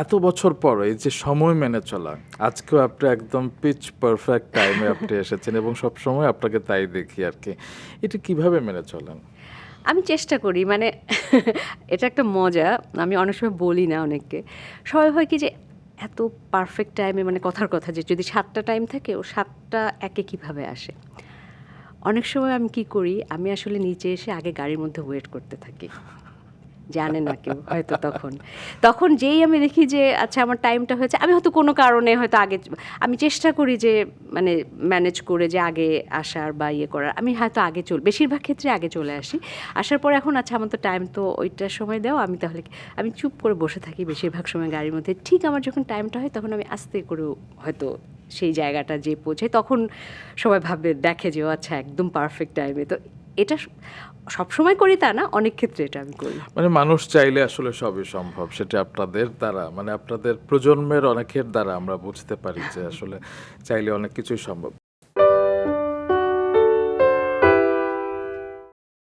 এত বছর পর এই যে সময় মেনে চলা, আজকেও আপনি একদম পিচ পারফেক্ট টাইমে আপনি এসেছেন এবং সবসময় আপনাকে তাই দেখি আরকি। এটা কিভাবে মেনে চলেন? আমি চেষ্টা করি মানে এটা একটা মজা। আমি অনেক সময় বলি না অনেককে। সবাই হয় কি যে এত পারফেক্ট টাইমে মানে কথার কথা যে যদি ৭ টা টাইম থাকে ও ৭ টা একে কিভাবে আসে? অনেক সময় আমি কি করি, আমি আসলে নিচে এসে আগে গাড়ির মধ্যে ওয়েট করতে থাকি। জানে না কেউ হয়তো তখন। তখন যেই আমি দেখি যে আচ্ছা আমার টাইমটা হয়েছে, আমি হয়তো কোনো কারণে হয়তো আগে আমি চেষ্টা করি যে মানে ম্যানেজ করে যে আগে আসার বা ইয়ে করার। আমি হয়তো আগে বেশিরভাগ ক্ষেত্রে আগে চলে আসি। আসার পরে এখন আচ্ছা আমার তো টাইম তো ওইটার সময় দাও, আমি তাহলে আমি চুপ করে বসে থাকি বেশিরভাগ সময় গাড়ির মধ্যে। ঠিক আমার যখন টাইমটা হয় তখন আমি আস্তে করে হয়তো সেই জায়গাটা যেয়ে পৌঁছাই। তখন সবাই ভাবে দেখে যে ও আচ্ছা একদম পারফেক্ট টাইমে। তো এটা সবসময় করি তা না, অনেক ক্ষেত্রে এটা আমি করি। মানে মানুষ চাইলে আসলে সবই সম্ভব। সেটা আপনাদের দ্বারা মানে আপনাদের প্রজন্মের অনেকের দ্বারা আমরা বুঝতে পারি যে আসলে চাইলে অনেক কিছুই সম্ভব।